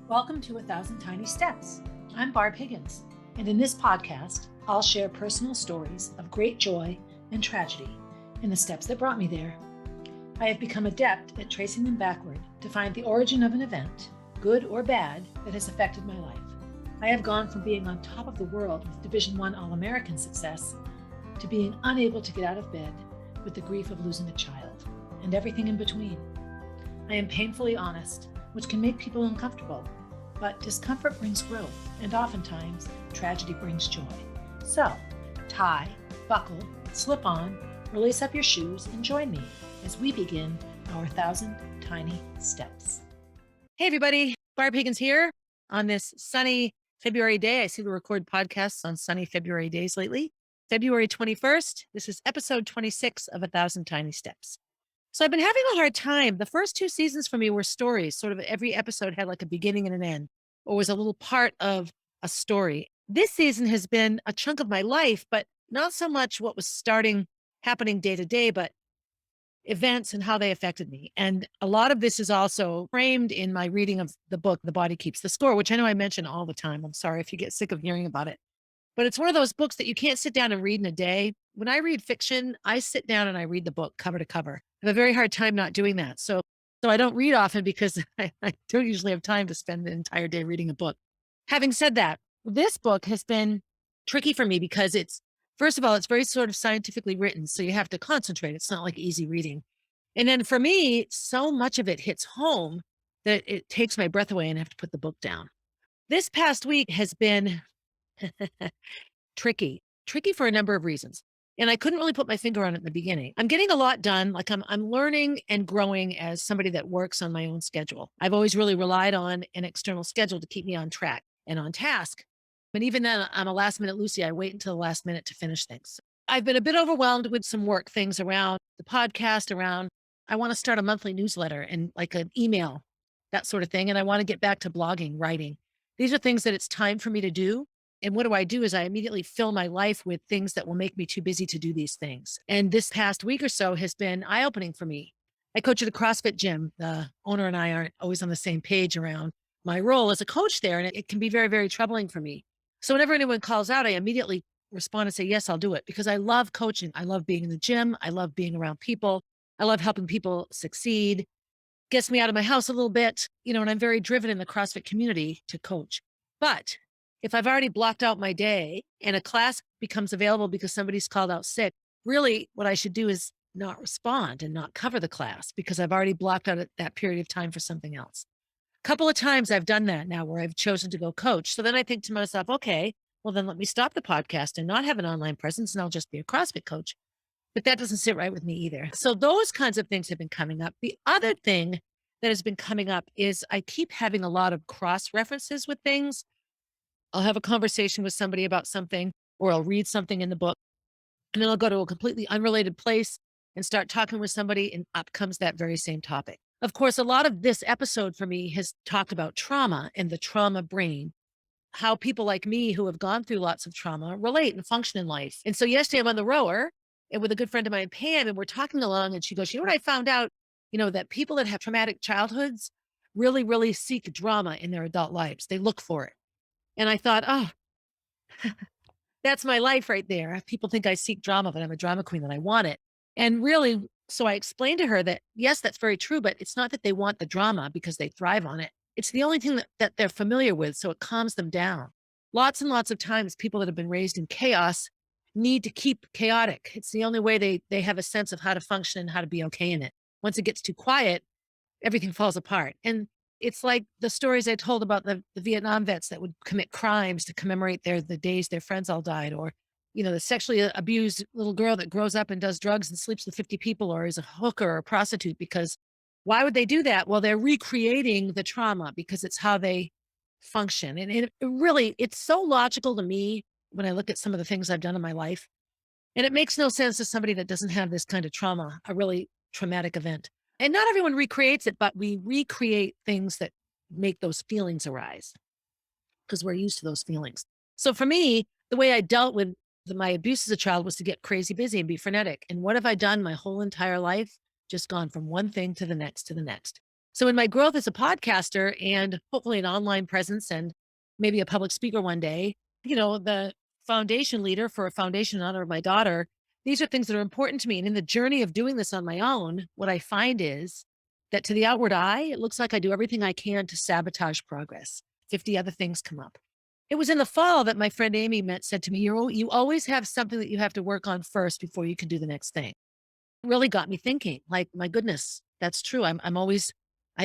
Welcome to 1,000 Tiny Steps. I'm Barb Higgins, and in this podcast, I'll share personal stories of great joy and tragedy and the steps that brought me there. I have become adept at tracing them backward to find the origin of an event, good or bad, that has affected my life. I have gone from being on top of the world with Division I All-American success to being unable to get out of bed with the grief of losing a child and everything in between. I am painfully honest, which can make people uncomfortable, but discomfort brings growth, and oftentimes tragedy brings joy. So, tie, buckle, slip on, or lace up your shoes and join me as we begin our 1,000 Tiny Steps. Hey everybody, Barb Higgins here on this sunny February day. I see we record podcasts on sunny February days lately. February 21st, this is episode 26 of 1,000 Tiny Steps. So I've been having a hard time. The first two seasons for me were stories. Sort of every episode had like a beginning and an end, or was a little part of a story. This season has been a chunk of my life, but not so much what was happening day to day, but events and how they affected me. And a lot of this is also framed in my reading of the book, The Body Keeps the Score, which I know I mention all the time. I'm sorry if you get sick of hearing about it. But it's one of those books that you can't sit down and read in a day. When I read fiction, I sit down and I read the book cover to cover. I have a very hard time not doing that. So I don't read often because I don't usually have time to spend the entire day reading a book. Having said that, this book has been tricky for me because first of all, it's very sort of scientifically written. So you have to concentrate. It's not like easy reading. And then for me, so much of it hits home that it takes my breath away and I have to put the book down. This past week has been tricky for a number of reasons. And I couldn't really put my finger on it in the beginning. I'm getting a lot done. Like I'm learning and growing as somebody that works on my own schedule. I've always really relied on an external schedule to keep me on track and on task. And even then, I'm a last minute Lucy. I wait until the last minute to finish things. I've been a bit overwhelmed with some work things around the podcast, I want to start a monthly newsletter and like an email, that sort of thing. And I want to get back to blogging, writing. These are things that it's time for me to do. And what do? Is I immediately fill my life with things that will make me too busy to do these things. And this past week or so has been eye-opening for me. I coach at a CrossFit gym. The owner and I aren't always on the same page around my role as a coach there. And it can be very, very troubling for me. So whenever anyone calls out, I immediately respond and say, yes, I'll do it because I love coaching. I love being in the gym. I love being around people. I love helping people succeed. Gets me out of my house a little bit, and I'm very driven in the CrossFit community to coach. But if I've already blocked out my day and a class becomes available because somebody's called out sick, really what I should do is not respond and not cover the class because I've already blocked out that period of time for something else. A couple of times I've done that now where I've chosen to go coach. So then I think to myself, okay, well then let me stop the podcast and not have an online presence and I'll just be a CrossFit coach. But that doesn't sit right with me either. So those kinds of things have been coming up. The other thing that has been coming up is I keep having a lot of cross references with things. I'll have a conversation with somebody about something, or I'll read something in the book, and then I'll go to a completely unrelated place and start talking with somebody, and up comes that very same topic. Of course, a lot of this episode for me has talked about trauma and the trauma brain, how people like me who have gone through lots of trauma relate and function in life. And so yesterday I'm on the rower and with a good friend of mine, Pam, and we're talking along and she goes, what I found out, that people that have traumatic childhoods really, really seek drama in their adult lives. They look for it. And I thought, oh, that's my life right there. People think I seek drama, but I'm a drama queen and I want it. And really, so I explained to her that, yes, that's very true, but it's not that they want the drama because they thrive on it. It's the only thing that they're familiar with. So it calms them down. Lots and lots of times, people that have been raised in chaos need to keep chaotic. It's the only way they have a sense of how to function and how to be okay in it. Once it gets too quiet, everything falls apart. And it's like the stories I told about the Vietnam vets that would commit crimes to commemorate the days their friends all died, or, the sexually abused little girl that grows up and does drugs and sleeps with 50 people or is a hooker or a prostitute. Because why would they do that? Well, they're recreating the trauma because it's how they function. And it really, it's so logical to me when I look at some of the things I've done in my life. And it makes no sense to somebody that doesn't have this kind of trauma, a really traumatic event. And not everyone recreates it, but we recreate things that make those feelings arise because we're used to those feelings. So for me, the way I dealt with my abuse as a child was to get crazy busy and be frenetic. And what have I done my whole entire life? Just gone from one thing to the next to the next. So in my growth as a podcaster and hopefully an online presence and maybe a public speaker one day, the foundation leader for a foundation in honor of my daughter, these are things that are important to me. And in the journey of doing this on my own, what I find is that to the outward eye, it looks like I do everything I can to sabotage progress. 50 other things come up. It was in the fall that my friend Amy said to me, you always have something that you have to work on first before you can do the next thing. Really got me thinking, like, my goodness, that's true. I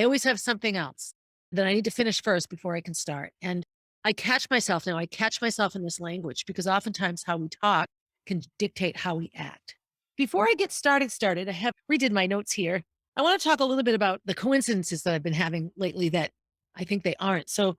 always have something else that I need to finish first before I can start. And I catch myself in this language because oftentimes how we talk can dictate how we act. Before I get started, I have redid my notes here. I want to talk a little bit about the coincidences that I've been having lately that I think they aren't. So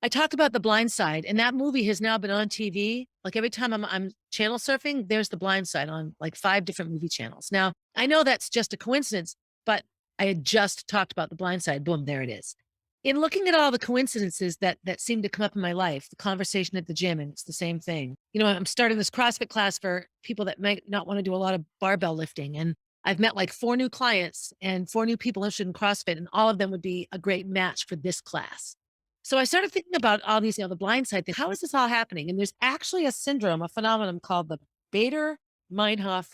I talked about The Blind Side, and that movie has now been on TV. Like every time I'm channel surfing, there's The Blind Side on like 5 different movie channels. Now, I know that's just a coincidence, but I had just talked about The Blind Side. Boom, there it is. In looking at all the coincidences that seem to come up in my life, the conversation at the gym, and it's the same thing. I'm starting this CrossFit class for people that might not want to do a lot of barbell lifting. And I've met like 4 new clients and 4 new people interested in CrossFit, and all of them would be a great match for this class. So I started thinking about all these, the blind side thing. How is this all happening? And there's actually a syndrome, a phenomenon called the Bader Meinhof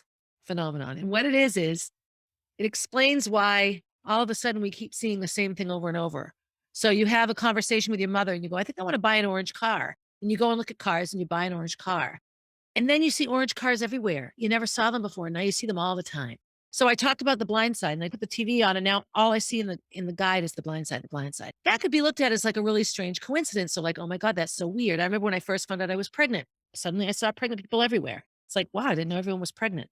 phenomenon. And what it is it explains why all of a sudden we keep seeing the same thing over and over. So you have a conversation with your mother and you go, I think I want to buy an orange car. And you go and look at cars and you buy an orange car. And then you see orange cars everywhere. You never saw them before. Now you see them all the time. So I talked about The Blind Side and I put the TV on and now all I see in the guide is The Blind Side, The Blind Side. That could be looked at as like a really strange coincidence. So like, oh my God, that's so weird. I remember when I first found out I was pregnant. Suddenly I saw pregnant people everywhere. It's like, wow, I didn't know everyone was pregnant.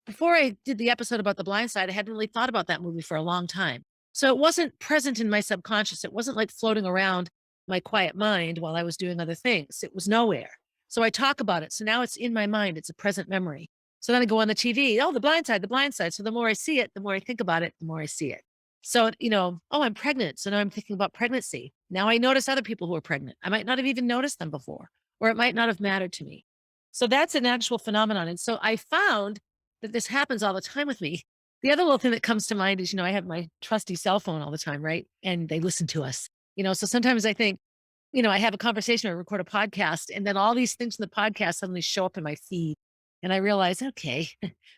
Before I did the episode about The Blind Side, I hadn't really thought about that movie for a long time. So it wasn't present in my subconscious. It wasn't like floating around my quiet mind while I was doing other things. It was nowhere. So I talk about it. So now it's in my mind. It's a present memory. So then I go on the TV. Oh, The Blind Side, The Blind Side. So the more I see it, the more I think about it, the more I see it. So, oh, I'm pregnant. So now I'm thinking about pregnancy. Now I notice other people who are pregnant. I might not have even noticed them before, or it might not have mattered to me. So that's an actual phenomenon. And so I found that this happens all the time with me. The other little thing that comes to mind is, I have my trusty cell phone all the time, right? And they listen to us, so sometimes I think, I have a conversation or record a podcast, and then all these things in the podcast suddenly show up in my feed. And I realize, okay.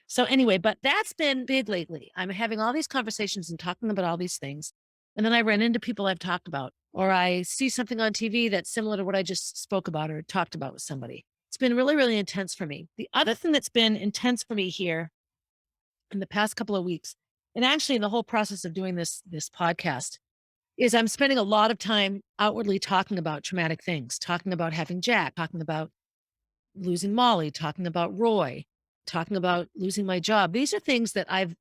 So anyway, but that's been big lately. I'm having all these conversations and talking about all these things. And then I run into people I've talked about, or I see something on TV that's similar to what I just spoke about or talked about with somebody. It's been really, really intense for me. The other thing that's been intense for me here in the past couple of weeks, and actually in the whole process of doing this podcast, is I'm spending a lot of time outwardly talking about traumatic things, talking about having Jack, talking about losing Molly, talking about Roy, talking about losing my job. These are things that I've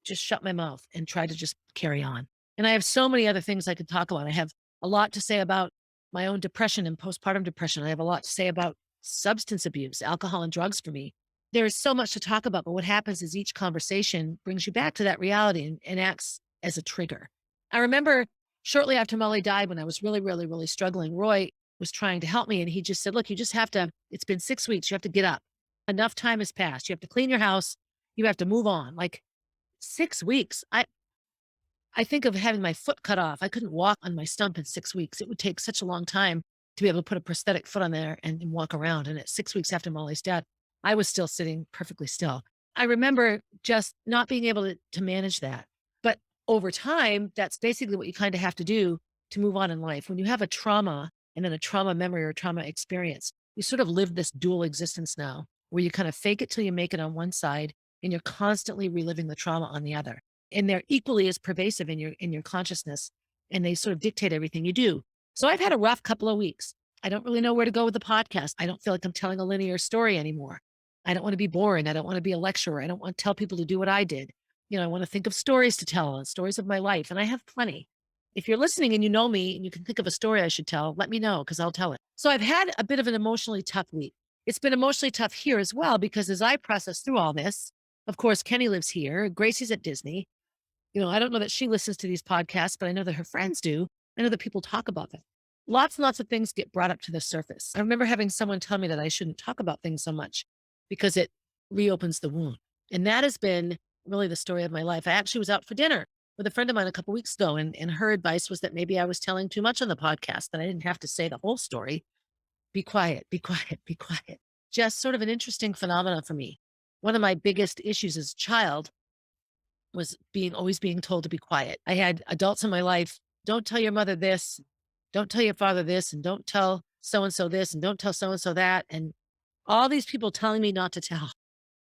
just shut my mouth and tried to just carry on. And I have so many other things I could talk about. I have a lot to say about my own depression and postpartum depression. I have a lot to say about substance abuse, alcohol and drugs for me. There is so much to talk about, but what happens is each conversation brings you back to that reality and acts as a trigger. I remember shortly after Molly died, when I was really, really, really struggling, Roy was trying to help me. And he just said, look, you just have to, it's been 6 weeks. You have to get up. Enough time has passed. You have to clean your house. You have to move on. Like 6 weeks. I think of having my foot cut off. I couldn't walk on my stump in 6 weeks. It would take such a long time to be able to put a prosthetic foot on there and walk around. And at 6 weeks after Molly's death, I was still sitting perfectly still. I remember just not being able to manage that. But over time, that's basically what you kind of have to do to move on in life. When you have a trauma and then a trauma memory or trauma experience, you sort of live this dual existence now where you kind of fake it till you make it on one side and you're constantly reliving the trauma on the other. And they're equally as pervasive in your consciousness, and they sort of dictate everything you do. So I've had a rough couple of weeks. I don't really know where to go with the podcast. I don't feel like I'm telling a linear story anymore. I don't want to be boring. I don't want to be a lecturer. I don't want to tell people to do what I did. I want to think of stories to tell and stories of my life. And I have plenty. If you're listening and you know me and you can think of a story I should tell, let me know because I'll tell it. So I've had a bit of an emotionally tough week. It's been emotionally tough here as well because as I process through all this, of course, Kenny lives here. Gracie's at Disney. I don't know that she listens to these podcasts, but I know that her friends do. I know that people talk about them. Lots and lots of things get brought up to the surface. I remember having someone tell me that I shouldn't talk about things so much because it reopens the wound. And that has been really the story of my life. I actually was out for dinner with a friend of mine a couple weeks ago, and her advice was that maybe I was telling too much on the podcast, that I didn't have to say the whole story. Be quiet, be quiet, be quiet. Just sort of an interesting phenomenon for me. One of my biggest issues as a child was always being told to be quiet. I had adults in my life, don't tell your mother this, don't tell your father this, and don't tell so and so this, and don't tell so and so that. And all these people telling me not to tell.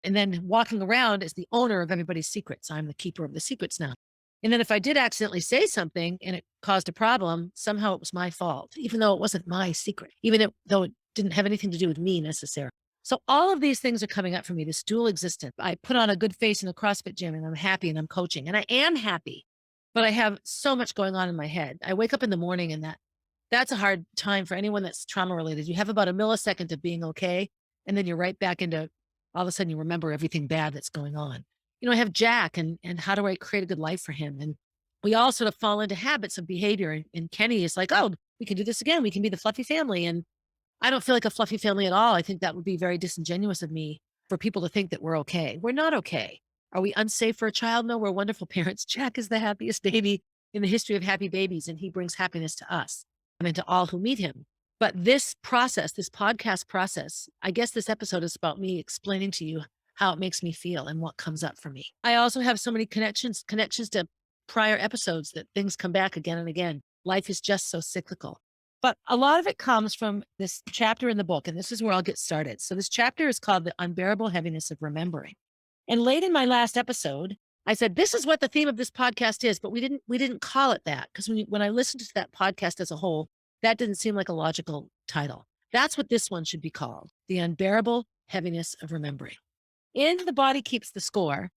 And then walking around as the owner of everybody's secrets. I'm the keeper of the secrets now. And then if I did accidentally say something and it caused a problem, somehow it was my fault, even though it wasn't my secret, though it didn't have anything to do with me necessarily. So all of these things are coming up for me, this dual existence. I put on a good face in a CrossFit gym and I'm happy and I'm coaching and I am happy, but I have so much going on in my head. I wake up in the morning and that's a hard time for anyone that's trauma related. You have about a millisecond of being okay. And then you're right back into all of a sudden you remember everything bad that's going on. I have Jack and how do I create a good life for him? And we all sort of fall into habits of behavior. And Kenny is like, oh, we can do this again. We can be the fluffy family. And I don't feel like a fluffy family at all. I think that would be very disingenuous of me for people to think that we're okay. We're not okay. Are we unsafe for a child? No, we're wonderful parents. Jack is the happiest baby in the history of happy babies, and he brings happiness to us and to all who meet him. But this process, this podcast process, I guess this episode is about me explaining to you how it makes me feel and what comes up for me. I also have so many connections to prior episodes that things come back again and again. Life is just so cyclical. But a lot of it comes from this chapter in the book, and this is where I'll get started. So this chapter is called The Unbearable Heaviness of Remembering. And late in my last episode, I said, this is what the theme of this podcast is, but we didn't call it that because when I listened to that podcast as a whole, that didn't seem like a logical title. That's what this one should be called, The Unbearable Heaviness of Remembering. In The Body Keeps the Score,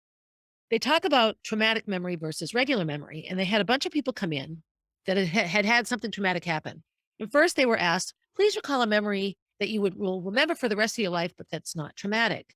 they talk about traumatic memory versus regular memory. And they had a bunch of people come in that had something traumatic happen. And first they were asked, please recall a memory that you will remember for the rest of your life, but that's not traumatic.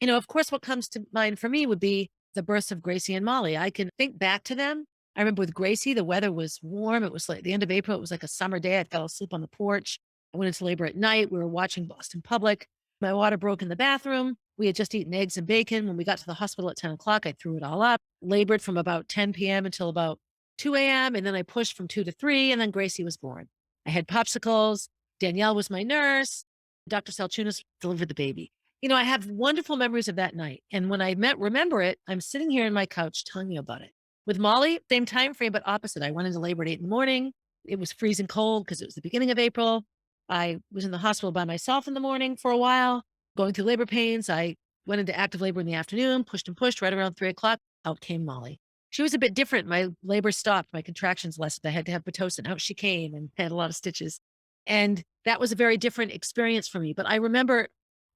Of course, what comes to mind for me would be the births of Gracie and Molly. I can think back to them. I remember with Gracie, the weather was warm. It was like the end of April. It was like a summer day. I fell asleep on the porch. I went into labor at night. We were watching Boston Public. My water broke in the bathroom. We had just eaten eggs and bacon. When we got to the hospital at 10 o'clock, I threw it all up, labored from about 10 p.m. until about 2 a.m. And then I pushed from 2 to 3. And then Gracie was born. I had popsicles. Danielle was my nurse. Dr. Salchunas delivered the baby. I have wonderful memories of that night. And when I remember it, I'm sitting here in my couch telling you about it. With Molly, same time frame, but opposite. I went into labor at 8 in the morning. It was freezing cold because it was the beginning of April. I was in the hospital by myself in the morning for a while, going through labor pains. I went into active labor in the afternoon, pushed and pushed right around 3 o'clock. Out came Molly. She was a bit different. My labor stopped. My contractions lessened. I had to have Pitocin. Out she came and had a lot of stitches. And that was a very different experience for me. But I remember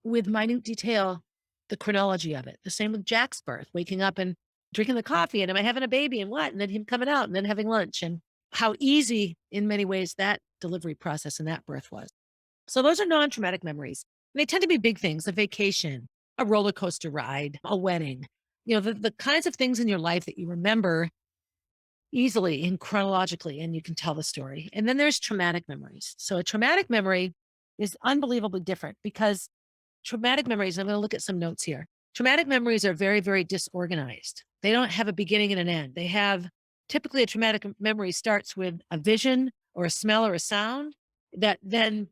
with minute detail the chronology of it. The same with Jack's birth, waking up and drinking the coffee and am I having a baby and what? And then him coming out and then having lunch and how easy in many ways that delivery process and that birth was. So those are non-traumatic memories. And they tend to be big things, a vacation, a roller coaster ride, a wedding, the kinds of things in your life that you remember easily and chronologically, and you can tell the story. And then there's traumatic memories. So a traumatic memory is unbelievably different because traumatic memories, I'm going to look at some notes here. Traumatic memories are very, very disorganized. They don't have a beginning and an end. They have typically a traumatic memory starts with a vision or a smell or a sound that then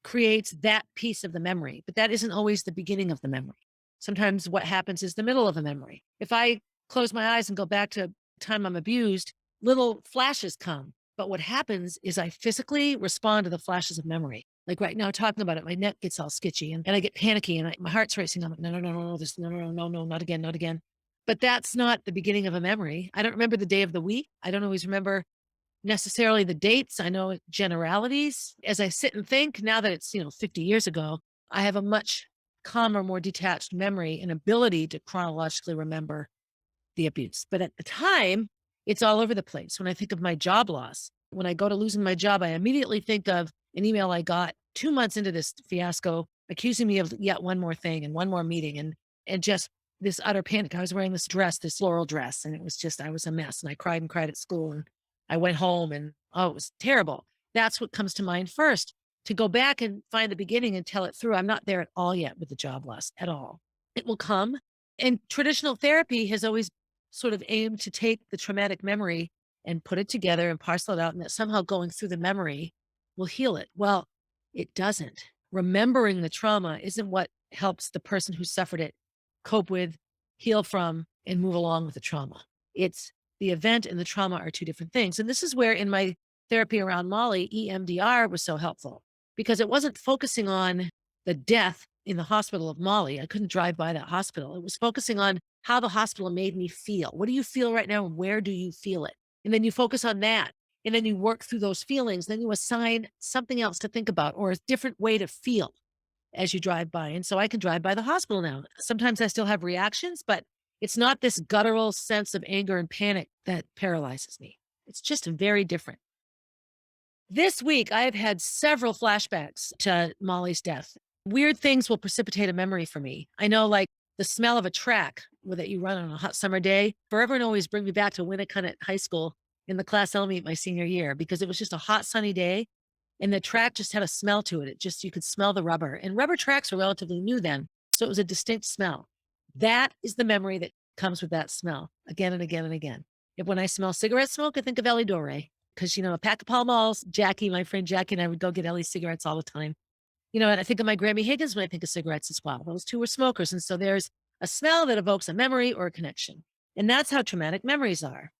creates that piece of the memory, but that isn't always the beginning of the memory. Sometimes what happens is the middle of a memory. If I close my eyes and go back to the time I'm abused, little flashes come. But what happens is I physically respond to the flashes of memory. Like right now, talking about it, my neck gets all skitchy and I get panicky and my heart's racing. I'm like, no, no, no, no, no, this, no, no, no, no, no, not again, not again. But that's not the beginning of a memory. I don't remember the day of the week. I don't always remember necessarily the dates. I know generalities. As I sit and think, now that it's, 50 years ago, I have a much calmer, more detached memory and ability to chronologically remember the abuse. But at the time, it's all over the place. When I think of my job loss, when I go to losing my job, I immediately think of an email I got 2 months into this fiasco, accusing me of yet one more thing and one more meeting and just this utter panic. I was wearing this dress, this floral dress, and it was just, I was a mess. And I cried and cried at school. And I went home and, oh, it was terrible. That's what comes to mind first. To go back and find the beginning and tell it through. I'm not there at all yet with the job loss at all. It will come. And traditional therapy has always sort of aimed to take the traumatic memory and put it together and parcel it out, and that somehow going through the memory will heal it. Well, it doesn't. Remembering the trauma isn't what helps the person who suffered it cope with, heal from, and move along with the trauma. It's the event and the trauma are two different things. And this is where in my therapy around Molly, EMDR was so helpful because it wasn't focusing on the death in the hospital of Molly. I couldn't drive by that hospital. It was focusing on how the hospital made me feel. What do you feel right now? And where do you feel it? And then you focus on that. And then you work through those feelings. Then you assign something else to think about or a different way to feel as you drive by. And so I can drive by the hospital now. Sometimes I still have reactions, but it's not this guttural sense of anger and panic that paralyzes me. It's just very different. This week, I have had several flashbacks to Molly's death. Weird things will precipitate a memory for me. I know, like the smell of a track that you run on a hot summer day, forever and always bring me back to Winnicott High School in the class L meet my senior year because it was just a hot, sunny day. And the track just had a smell to it. It just, you could smell the rubber. And rubber tracks were relatively new then. So it was a distinct smell. That is the memory that comes with that smell again and again and again. If when I smell cigarette smoke, I think of Ellie Dore because, a pack of Pall Malls, Jackie, my friend Jackie, and I would go get Ellie cigarettes all the time. And I think of my Grammy Higgins when I think of cigarettes as well. Those two were smokers. And so there's a smell that evokes a memory or a connection. And that's how traumatic memories are.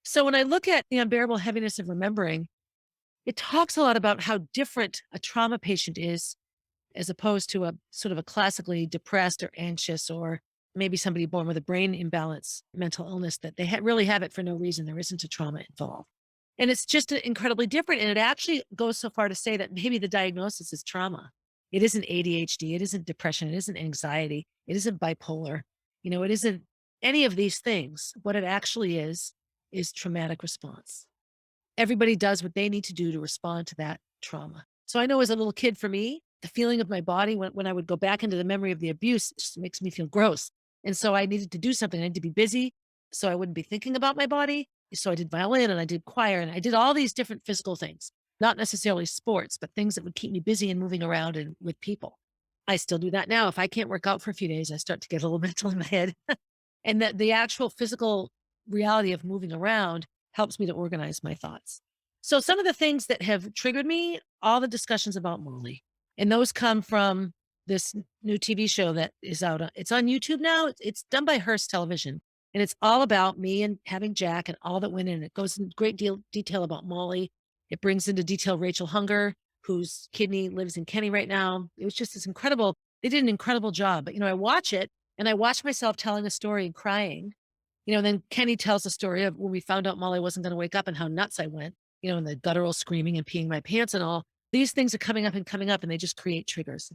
So when I look at the unbearable heaviness of remembering, it talks a lot about how different a trauma patient is as opposed to a sort of a classically depressed or anxious or maybe somebody born with a brain imbalance, mental illness, that they really have it for no reason. There isn't a trauma involved. And it's just incredibly different. And it actually goes so far to say that maybe the diagnosis is trauma. It isn't ADHD. It isn't depression. It isn't anxiety. It isn't bipolar. It isn't any of these things. What it actually is traumatic response. Everybody does what they need to do to respond to that trauma. So I know as a little kid for me, the feeling of my body when I would go back into the memory of the abuse just makes me feel gross. And so I needed to do something. I needed to be busy so I wouldn't be thinking about my body. So I did violin and I did choir and I did all these different physical things, not necessarily sports, but things that would keep me busy and moving around and with people. I still do that now. If I can't work out for a few days, I start to get a little mental in my head. And that the actual physical reality of moving around helps me to organize my thoughts. So some of the things that have triggered me, all the discussions about Molly, and those come from this new TV show that is out. It's on YouTube now. It's done by Hearst Television, and it's all about me and having Jack and all that went in. It goes in great detail about Molly. It brings into detail Rachel Hunger, whose kidney lives in Kenny right now. It was just this incredible. They did an incredible job. But I watch it and I watch myself telling a story and crying. And then Kenny tells the story of when we found out Molly wasn't going to wake up and how nuts I went. And the guttural screaming and peeing my pants and all. These things are coming up, and they just create triggers.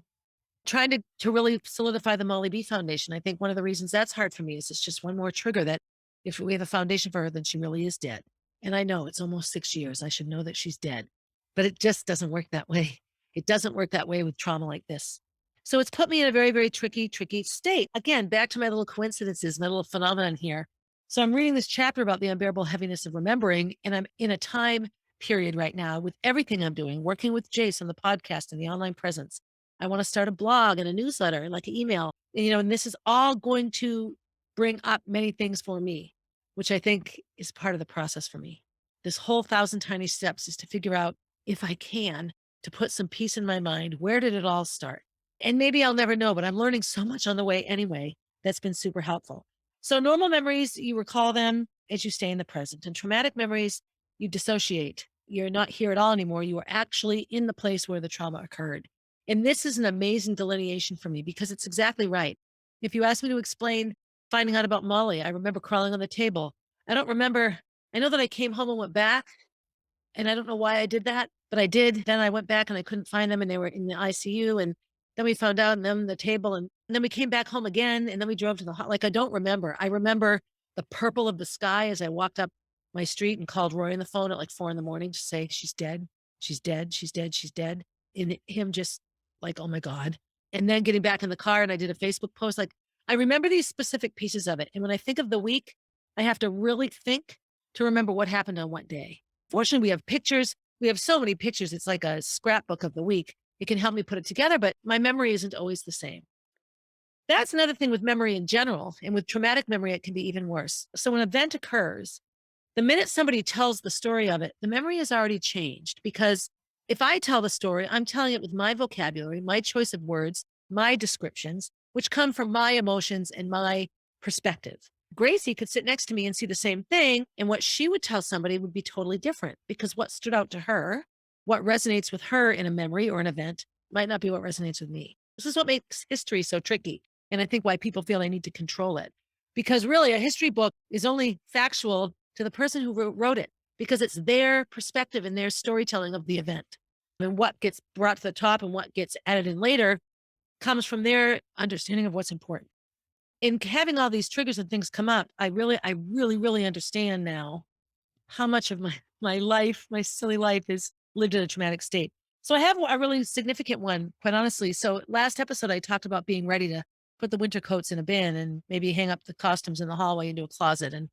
Trying to really solidify the Molly B Foundation. I think one of the reasons that's hard for me is it's just one more trigger that if we have a foundation for her, then she really is dead. And I know it's almost 6 years. I should know that she's dead, but it just doesn't work that way. It doesn't work that way with trauma like this. So it's put me in a very, very tricky state. Again, back to my little coincidences, my little phenomenon here. So I'm reading this chapter about the unbearable heaviness of remembering, and I'm in a time period right now with everything I'm doing, working with Jace on the podcast and the online presence. I want to start a blog and a newsletter, like an email, and this is all going to bring up many things for me, which I think is part of the process for me. This whole 1,000 tiny steps is to figure out if I can, to put some peace in my mind. Where did it all start? And maybe I'll never know, but I'm learning so much on the way anyway. That's been super helpful. So normal memories, you recall them as you stay in the present, and traumatic memories, you dissociate. You're not here at all anymore. You are actually in the place where the trauma occurred. And this is an amazing delineation for me because it's exactly right. If you ask me to explain finding out about Molly, I remember crawling on the table. I don't remember. I know that I came home and went back, and I don't know why I did that, but I did. Then I went back and I couldn't find them and they were in the ICU. And then we found out and them the table. And then we came back home again. And then we drove to like, I don't remember. I remember the purple of the sky as I walked up my street and called Roy on the phone at like 4 a.m. to say, she's dead. She's dead. She's dead. She's dead. And him just like, oh my God. And then getting back in the car and I did a Facebook post. Like I remember these specific pieces of it. And when I think of the week, I have to really think to remember what happened on what day. Fortunately, we have pictures. We have so many pictures. It's like a scrapbook of the week. It can help me put it together, but my memory isn't always the same. That's another thing with memory in general. And with traumatic memory, it can be even worse. So when an event occurs, the minute somebody tells the story of it, the memory has already changed because if I tell the story, I'm telling it with my vocabulary, my choice of words, my descriptions, which come from my emotions and my perspective. Gracie could sit next to me and see the same thing. And what she would tell somebody would be totally different because what stood out to her, what resonates with her in a memory or an event, might not be what resonates with me. This is what makes history so tricky. And I think why people feel they need to control it. Because really, a history book is only factual to the person who wrote it because it's their perspective and their storytelling of the event. And what gets brought to the top and what gets added in later comes from their understanding of what's important. In having all these triggers and things come up, I really understand now how much of my life, my silly life, is lived in a traumatic state. So I have a really significant one, quite honestly. So last episode, I talked about being ready to put the winter coats in a bin and maybe hang up the costumes in the hallway into a closet. And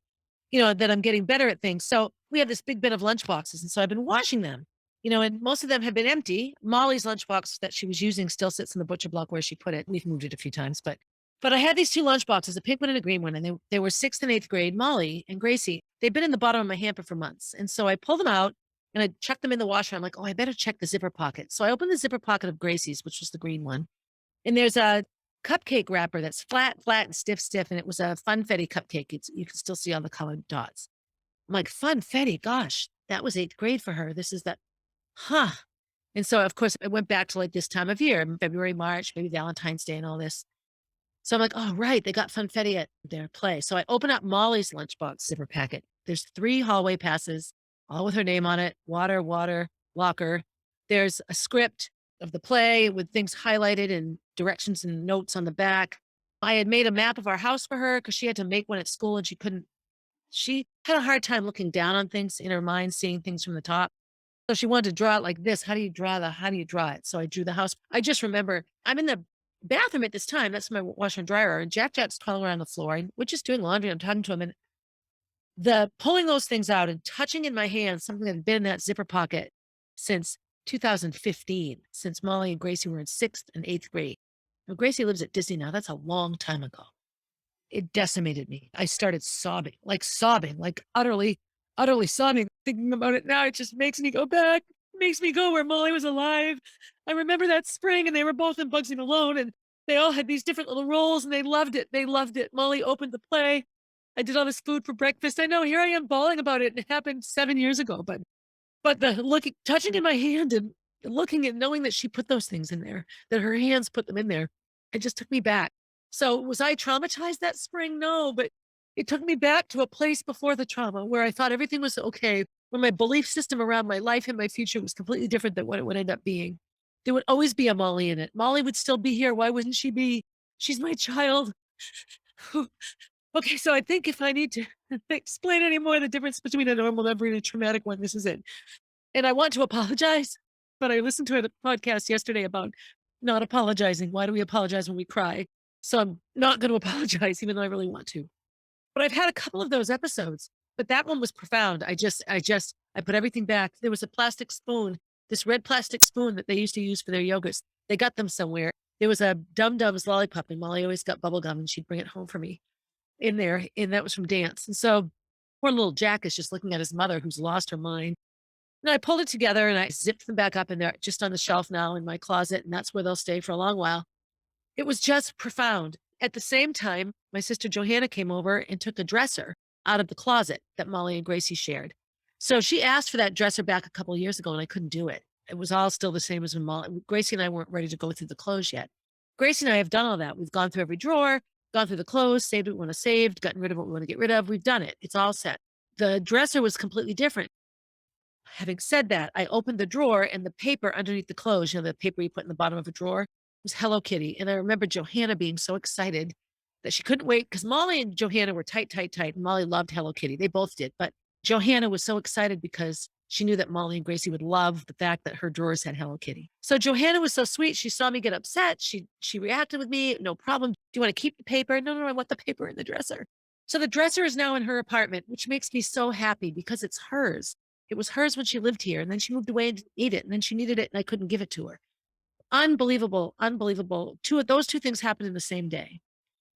that I'm getting better at things. So we have this big bin of lunch boxes. And so I've been washing them, and most of them have been empty. Molly's lunchbox that she was using still sits in the butcher block where she put it. We've moved it a few times, but I had these two lunch boxes, a pink one and a green one, and they were sixth and eighth grade. Molly and Gracie, they'd been in the bottom of my hamper for months. And so I pulled them out and I chucked them in the washer. I'm like, oh, I better check the zipper pocket. So I opened the zipper pocket of Gracie's, which was the green one. And there's a cupcake wrapper that's flat, and stiff. And it was a funfetti cupcake. You can still see all the colored dots. I'm like, funfetti, gosh, that was eighth grade for her. This is that, huh? And so, of course, it went back to like this time of year, February, March, maybe Valentine's Day and all this. So I'm like, oh, right, they got funfetti at their play. So I open up Molly's lunchbox zipper packet. There's 3 hallway passes, all with her name on it, water, locker. There's a script of the play with things highlighted and directions and notes on the back. I had made a map of our house for her because she had to make one at school and she had a hard time looking down on things in her mind, seeing things from the top. So she wanted to draw it like this. How do you draw it? So I drew the house. I just remember I'm in the bathroom at this time. That's my washer and dryer. And Jack's crawling around the floor. And we're just doing laundry. I'm talking to him. And the pulling those things out and touching in my hands something that had been in that zipper pocket since 2015, since Molly and Gracie were in sixth and eighth grade. Now, Gracie lives at Disney now. That's a long time ago. It decimated me. I started sobbing, like utterly sobbing. Thinking about it now, it just makes me go back, makes me go where Molly was alive. I remember that spring and they were both in Bugsy Malone and they all had these different little roles and they loved it. They loved it. Molly opened the play. I did all this food for breakfast. I know here I am bawling about it. And it happened 7 years ago, but the looking, touching in my hand and looking and knowing that she put those things in there, that her hands put them in there, it just took me back. So was I traumatized that spring? No, but it took me back to a place before the trauma where I thought everything was okay, where my belief system around my life and my future was completely different than what it would end up being. There would always be a Molly in it. Molly would still be here. Why wouldn't she be? She's my child. Okay, so I think if I need to explain any more the difference between a normal memory and a traumatic one, this is it. And I want to apologize, but I listened to a podcast yesterday about not apologizing. Why do we apologize when we cry? So I'm not going to apologize, even though I really want to. But I've had a couple of those episodes, but that one was profound. I put everything back. There was a plastic spoon, this red plastic spoon that they used to use for their yogurts. They got them somewhere. There was a Dum Dums lollipop, and Molly always got bubble gum, and she'd bring it home for me in there. And that was from dance. And so poor little Jack is just looking at his mother who's lost her mind. And I pulled it together and I zipped them back up in there, just on the shelf now in my closet. And that's where they'll stay for a long while. It was just profound. At the same time, my sister Johanna came over and took a dresser out of the closet that Molly and Gracie shared. So she asked for that dresser back a couple of years ago and I couldn't do it. It was all still the same as when Gracie and I weren't ready to go through the clothes yet. Gracie and I have done all that. We've gone through every drawer, gone through the clothes, saved what we want to save, gotten rid of what we want to get rid of. We've done it. It's all set. The dresser was completely different. Having said that, I opened the drawer and the paper underneath the clothes, the paper you put in the bottom of a drawer, was Hello Kitty. And I remember Johanna being so excited that she couldn't wait because Molly and Johanna were tight. And Molly loved Hello Kitty. They both did. But Johanna was so excited because she knew that Molly and Gracie would love the fact that her drawers had Hello Kitty. So Johanna was so sweet. She saw me get upset. She reacted with me. No problem. Do you want to keep the paper? No, I want the paper in the dresser. So the dresser is now in her apartment, which makes me so happy because it's hers. It was hers when she lived here, and then she moved away and didn't need it, and then she needed it, and I couldn't give it to her. Unbelievable. Those two things happened in the same day.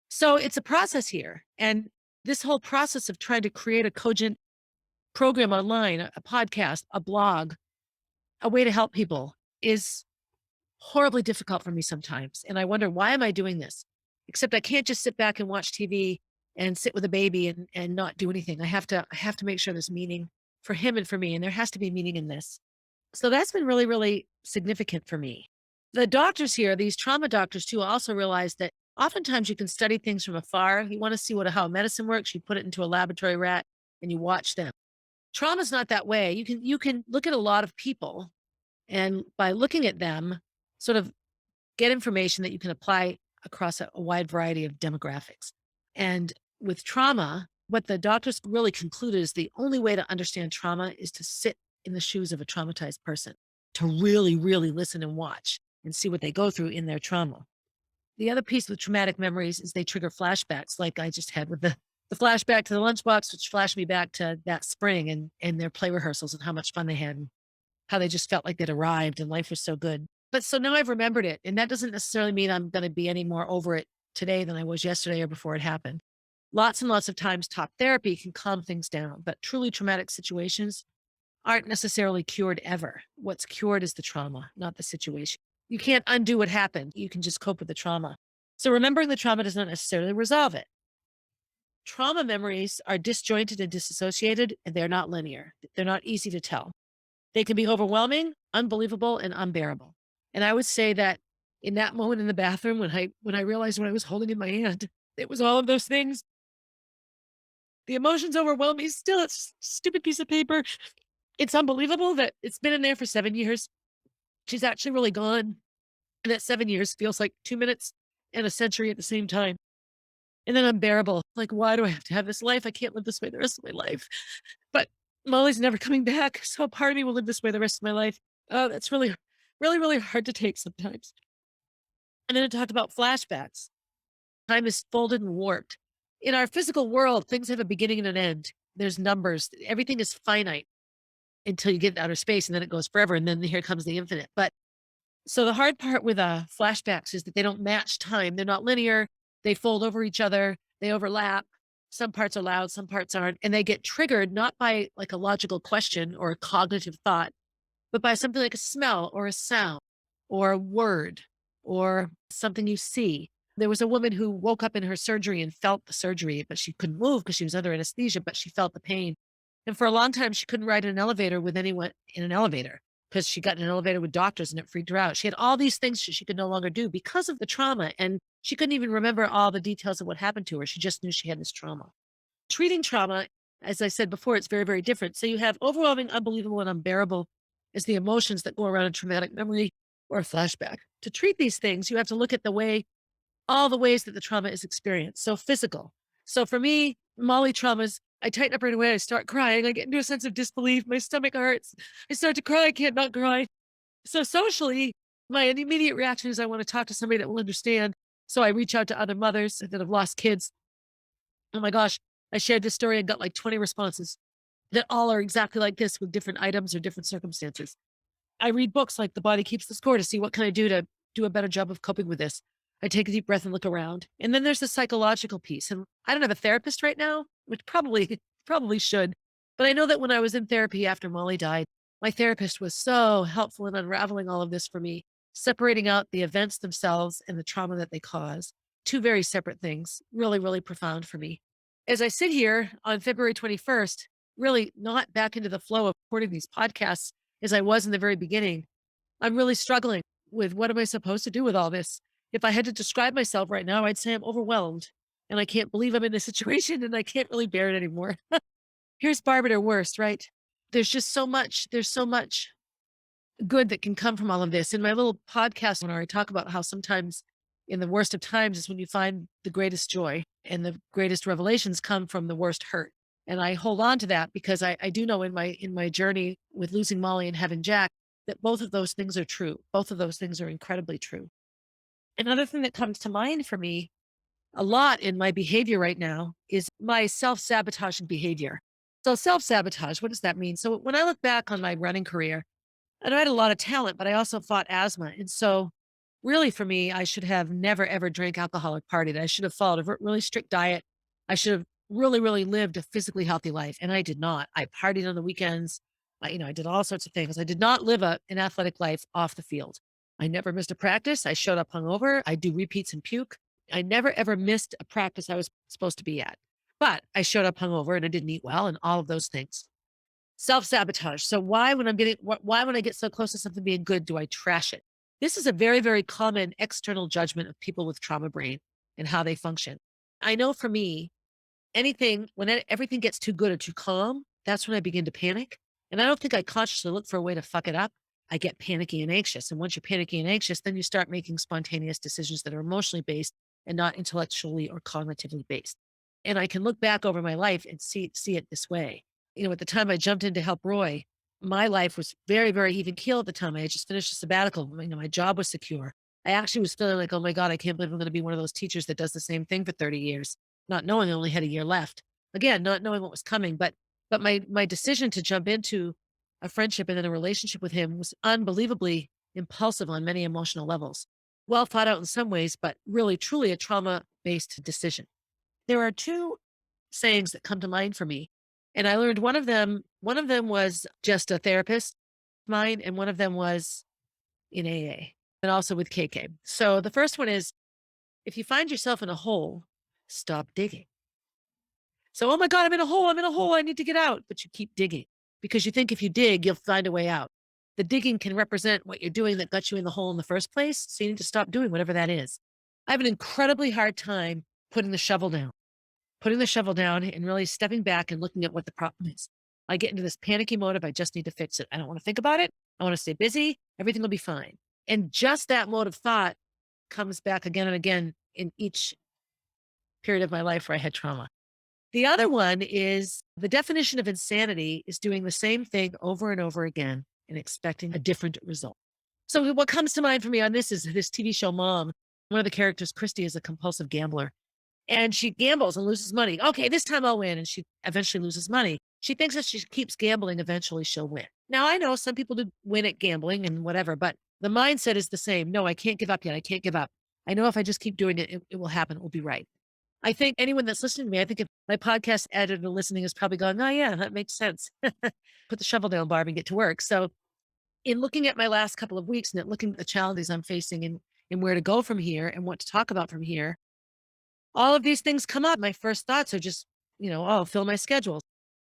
So it's a process here. And this whole process of trying to create a cogent program online, a podcast, a blog, a way to help people is horribly difficult for me sometimes. And I wonder, why am I doing this? Except I can't just sit back and watch TV and sit with a baby and not do anything. I have to make sure there's meaning for him and for me. And there has to be meaning in this. So that's been really, really significant for me. The doctors here, these trauma doctors too, also realize that oftentimes you can study things from afar. You want to see how medicine works, you put it into a laboratory rat and you watch them. Trauma's not that way. You can look at a lot of people, and by looking at them, sort of get information that you can apply across a wide variety of demographics. And with trauma, what the doctors really concluded is the only way to understand trauma is to sit in the shoes of a traumatized person, to really, really listen and watch and see what they go through in their trauma. The other piece with traumatic memories is they trigger flashbacks, like I just had with the flashback to the lunchbox, which flashed me back to that spring and their play rehearsals and how much fun they had and how they just felt like they'd arrived and life was so good. But so now I've remembered it. And that doesn't necessarily mean I'm going to be any more over it today than I was yesterday or before it happened. Lots and lots of times, top therapy can calm things down, but truly traumatic situations aren't necessarily cured ever. What's cured is the trauma, not the situation. You can't undo what happened. You can just cope with the trauma. So remembering the trauma does not necessarily resolve it. Trauma memories are disjointed and disassociated, and they're not linear. They're not easy to tell. They can be overwhelming, unbelievable, and unbearable. And I would say that in that moment in the bathroom when I realized what I was holding in my hand, it was all of those things. The emotions overwhelmed me. Still, it's a stupid piece of paper. It's unbelievable that it's been in there for 7 years. She's actually really gone. And that 7 years feels like 2 minutes and a century at the same time. And then unbearable. Like, why do I have to have this life? I can't live this way the rest of my life. But Molly's never coming back. So part of me will live this way the rest of my life. Oh, that's really, really, really hard to take sometimes. And then it talked about flashbacks. Time is folded and warped. In our physical world, things have a beginning and an end. There's numbers. Everything is finite until you get to outer space and then it goes forever. And then here comes the infinite. But so the hard part with flashbacks is that they don't match time. They're not linear. They fold over each other. They overlap. Some parts are loud, some parts aren't. And they get triggered not by like a logical question or a cognitive thought, but by something like a smell or a sound or a word or something you see. There was a woman who woke up in her surgery and felt the surgery, but she couldn't move because she was under anesthesia, but she felt the pain. And for a long time, she couldn't ride in an elevator with anyone in an elevator because she got in an elevator with doctors and it freaked her out. She had all these things she could no longer do because of the trauma. And she couldn't even remember all the details of what happened to her. She just knew she had this trauma. Treating trauma, as I said before, it's very, very different. So you have overwhelming, unbelievable, and unbearable as the emotions that go around a traumatic memory or a flashback. To treat these things, you have to look at all the ways that the trauma is experienced. So physical. So for me, Molly traumas, I tighten up right away. I start crying. I get into a sense of disbelief. My stomach hurts. I start to cry. I can't not cry. So socially, my immediate reaction is I want to talk to somebody that will understand. So I reach out to other mothers that have lost kids. Oh my gosh, I shared this story and got like 20 responses that all are exactly like this with different items or different circumstances. I read books like The Body Keeps the Score to see what can I do to do a better job of coping with this. I take a deep breath and look around. And then there's the psychological piece. And I don't have a therapist right now, which probably should. But I know that when I was in therapy after Molly died, my therapist was so helpful in unraveling all of this for me, separating out the events themselves and the trauma that they cause. Two very separate things, really, really profound for me. As I sit here on February 21st, really not back into the flow of recording these podcasts as I was in the very beginning, I'm really struggling with what am I supposed to do with all this? If I had to describe myself right now, I'd say I'm overwhelmed and I can't believe I'm in this situation and I can't really bear it anymore. Here's Barbara at her worst, right? There's so much good that can come from all of this. In my little podcast, when I talk about how sometimes in the worst of times is when you find the greatest joy and the greatest revelations come from the worst hurt. And I hold on to that because I do know in my journey with losing Molly and having Jack that both of those things are true. Both of those things are incredibly true. Another thing that comes to mind for me a lot in my behavior right now is my self-sabotaging behavior. So self-sabotage, what does that mean? So when I look back on my running career, and I had a lot of talent, but I also fought asthma. And so Really, for me, I should have never ever drank alcohol or partied. I should have followed a really strict diet. I should have really, really lived a physically healthy life, and I did not. I partied on the weekends. I did all sorts of things. I did not live an athletic life off the field. I never missed a practice. I showed up hungover. I do repeats and puke. I never ever missed a practice I was supposed to be at. But I showed up hungover and I didn't eat well and all of those things. Self-sabotage. So why when I get so close to something being good, do I trash it? This is a very, very common external judgment of people with trauma brain and how they function. I know for me, everything gets too good or too calm, that's when I begin to panic. And I don't think I consciously look for a way to fuck it up. I get panicky and anxious. And once you're panicky and anxious, then you start making spontaneous decisions that are emotionally based and not intellectually or cognitively based. And I can look back over my life and see it this way. At the time I jumped in to help Roy, my life was very, very even keel at the time. I had just finished a sabbatical. My job was secure. I actually was feeling like, oh my God, I can't believe I'm going to be one of those teachers that does the same thing for 30 years, not knowing I only had a year left. Again, not knowing what was coming. But my decision to jump into a friendship and then a relationship with him was unbelievably impulsive on many emotional levels. Well thought out in some ways, but really truly a trauma-based decision. There are two sayings that come to mind for me. And I learned one of them was just a therapist of mine, and one of them was in AA and also with KK. So the first one is, if you find yourself in a hole, stop digging. So, oh my God, I'm in a hole, I need to get out. But you keep digging because you think if you dig, you'll find a way out. The digging can represent what you're doing that got you in the hole in the first place. So you need to stop doing whatever that is. I have an incredibly hard time putting the shovel down and really stepping back and looking at what the problem is. I get into this panicky mode of I just need to fix it. I don't want to think about it. I want to stay busy. Everything will be fine. And just that mode of thought comes back again and again in each period of my life where I had trauma. The other one is the definition of insanity is doing the same thing over and over again and expecting a different result. So what comes to mind for me on this is this TV show Mom. One of the characters, Christy, is a compulsive gambler and she gambles and loses money. Okay, this time I'll win. And she eventually loses money. She thinks if she keeps gambling, eventually she'll win. Now, I know some people do win at gambling and whatever, but the mindset is the same. No, I can't give up yet. I can't give up. I know if I just keep doing it, it will happen. It will be right. I think anyone that's listening to me, I think if my podcast editor listening is probably going, oh, yeah, that makes sense. Put the shovel down, Barb, and get to work. So, in looking at my last couple of weeks and at looking at the challenges I'm facing and where to go from here and what to talk about from here, all of these things come up. My first thoughts are just, oh, fill my schedule.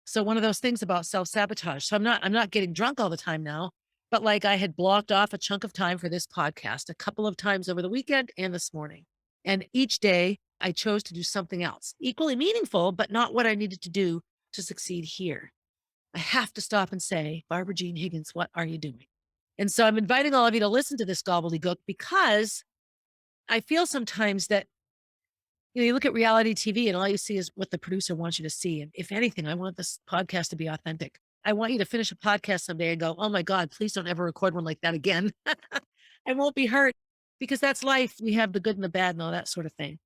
So one of those things about self-sabotage. So I'm not getting drunk all the time now, but like I had blocked off a chunk of time for this podcast a couple of times over the weekend and this morning. And each day I chose to do something else, equally meaningful, but not what I needed to do to succeed here. I have to stop and say, Barbara Jean Higgins, what are you doing? And so I'm inviting all of you to listen to this gobbledygook because I feel sometimes that you look at reality TV and all you see is what the producer wants you to see. And if anything, I want this podcast to be authentic. I want you to finish a podcast someday and go, oh my God, please don't ever record one like that again. I won't be hurt because that's life. We have the good and the bad and all that sort of thing.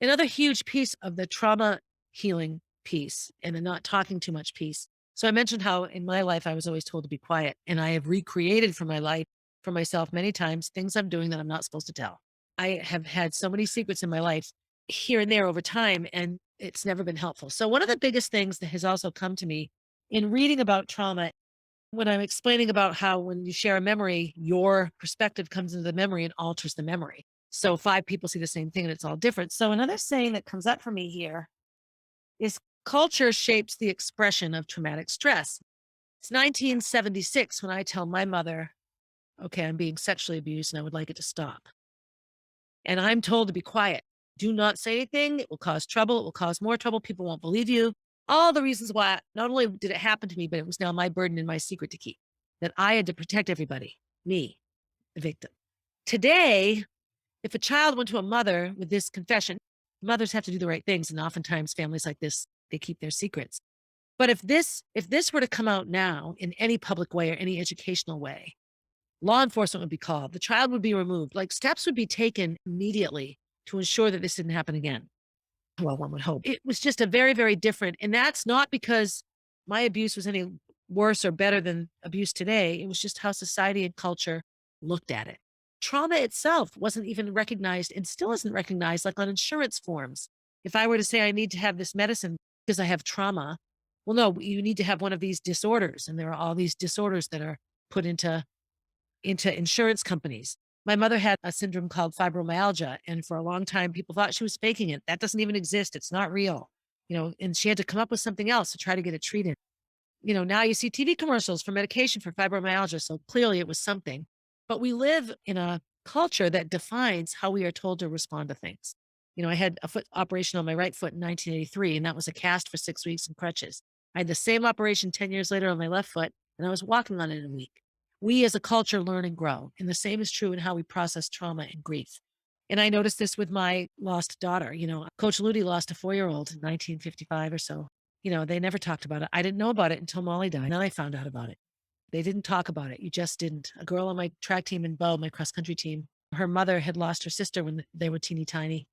Another huge piece of the trauma healing piece and the not talking too much piece. So I mentioned how in my life, I was always told to be quiet, and I have recreated for my life, for myself many times, things I'm doing that I'm not supposed to tell. I have had so many secrets in my life here and there over time, and it's never been helpful. So one of the biggest things that has also come to me in reading about trauma, when I'm explaining about how when you share a memory, your perspective comes into the memory and alters the memory. So five people see the same thing and it's all different. So another saying that comes up for me here is culture shapes the expression of traumatic stress. It's 1976 when I tell my mother, okay, I'm being sexually abused and I would like it to stop. And I'm told to be quiet. Do not say anything. It will cause trouble. It will cause more trouble. People won't believe you. All the reasons why not only did it happen to me, but it was now my burden and my secret to keep, that I had to protect everybody, me, the victim. Today, if a child went to a mother with this confession, mothers have to do the right things. And oftentimes families like this, they keep their secrets. But if this were to come out now in any public way or any educational way, law enforcement would be called. The child would be removed. Like steps would be taken immediately to ensure that this didn't happen again. Well, one would hope. It was just a very, very different. And that's not because my abuse was any worse or better than abuse today. It was just how society and culture looked at it. trauma itself wasn't even recognized and still isn't recognized, like on insurance forms. If I were to say I need to have this medicine because I have trauma, well, no, you need to have one of these disorders. And there are all these disorders that are put into insurance companies. My mother had a syndrome called fibromyalgia, and for a long time, people thought she was faking it. That doesn't even exist. It's not real, and she had to come up with something else to try to get it treated. Now you see TV commercials for medication for fibromyalgia. So clearly it was something. But we live in a culture that defines how we are told to respond to things. I had a foot operation on my right foot in 1983, and that was a cast for 6 weeks and crutches. I had the same operation 10 years later on my left foot, and I was walking on it in a week. We as a culture learn and grow. And the same is true in how we process trauma and grief. And I noticed this with my lost daughter. Coach Ludi lost a 4-year-old in 1955 or so. They never talked about it. I didn't know about it until Molly died. And then I found out about it. They didn't talk about it. You just didn't. A girl on my track team in Bow, my cross country team, her mother had lost her sister when they were teeny tiny.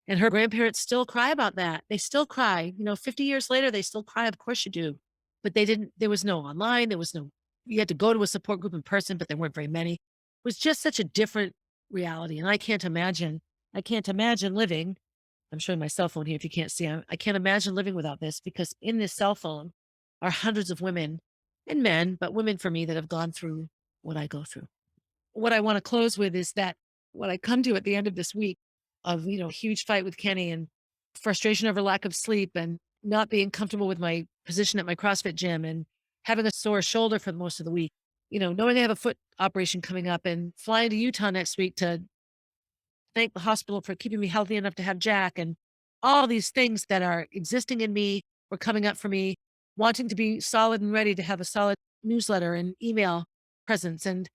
And her grandparents still cry about that. They still cry. 50 years later, they still cry. Of course you do. But there was no online. You had to go to a support group in person, but there weren't very many. It was just such a different reality. And I can't imagine living. I'm showing my cell phone here if you can't see. I can't imagine living without this, because in this cell phone are hundreds of women and men, but women for me, that have gone through what I go through. What I want to close with is that what I come to at the end of this week of, huge fight with Kenny and frustration over lack of sleep and not being comfortable with my position at my CrossFit gym and having a sore shoulder for most of the week, knowing I have a foot operation coming up and flying to Utah next week to thank the hospital for keeping me healthy enough to have Jack, and all these things that are existing in me were coming up for me, wanting to be solid and ready to have a solid newsletter and email presence and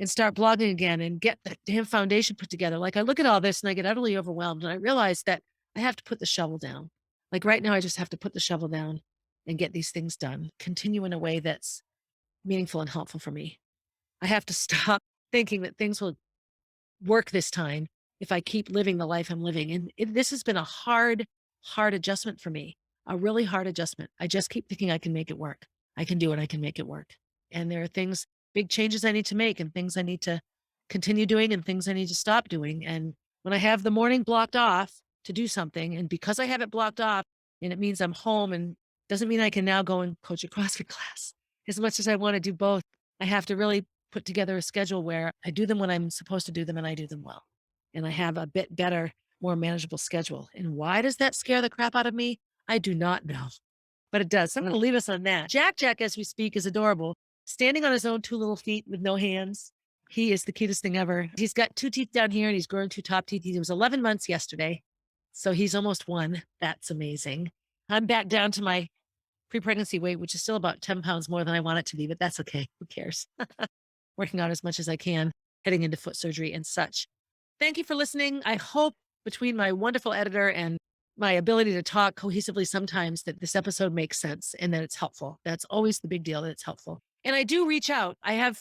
start blogging again and get the damn foundation put together. Like, I look at all this and I get utterly overwhelmed, and I realize that I have to put the shovel down. Like right now, I just have to put the shovel down and get these things done, continue in a way that's meaningful and helpful for me. I have to stop thinking that things will work this time if I keep living the life I'm living. And this has been a hard adjustment for me, a really hard adjustment. I just keep thinking I can make it work. I can do it. I can make it work. And there are things, big changes I need to make, and things I need to continue doing, and things I need to stop doing. And when I have the morning blocked off to do something, and because I have it blocked off and it means I'm home, and doesn't mean I can now go and coach a CrossFit class. As much as I want to do both, I have to really put together a schedule where I do them when I'm supposed to do them and I do them well. And I have a bit better, more manageable schedule. And why does that scare the crap out of me? I do not know, but it does. So I'm going to leave us on that. Jack, as we speak, is adorable, standing on his own 2 little feet with no hands. He is the cutest thing ever. He's got 2 teeth down here and he's growing 2 top teeth. He was 11 months yesterday. So he's almost 1. That's amazing. I'm back down to my pre-pregnancy weight, which is still about 10 pounds more than I want it to be, but that's okay. Who cares? Working out as much as I can, heading into foot surgery and such. Thank you for listening. I hope between my wonderful editor and my ability to talk cohesively sometimes that this episode makes sense and that it's helpful. That's always the big deal, that it's helpful. And I do reach out. I have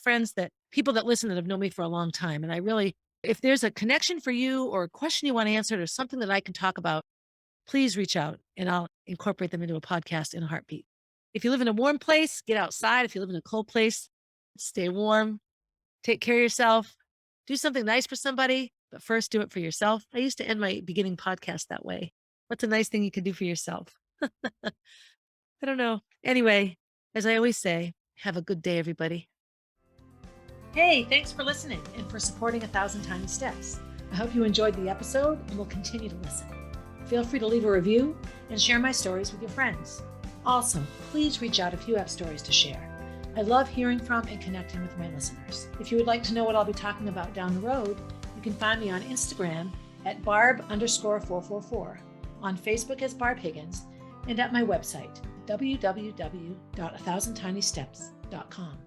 people that listen that have known me for a long time. And I really, if there's a connection for you or a question you want answered or something that I can talk about, please reach out and I'll incorporate them into a podcast in a heartbeat. If you live in a warm place, get outside. If you live in a cold place, stay warm. Take care of yourself. Do something nice for somebody, but first do it for yourself. I used to end my beginning podcast that way. What's a nice thing you can do for yourself? I don't know. Anyway, as I always say, have a good day, everybody. Hey, thanks for listening and for supporting 1,000 Tiny Steps. I hope you enjoyed the episode and will continue to listen. Feel free to leave a review and share my stories with your friends. Also, please reach out if you have stories to share. I love hearing from and connecting with my listeners. If you would like to know what I'll be talking about down the road, you can find me on Instagram at barb_444, on Facebook as Barb Higgins, and at my website, www.1000tinysteps.com.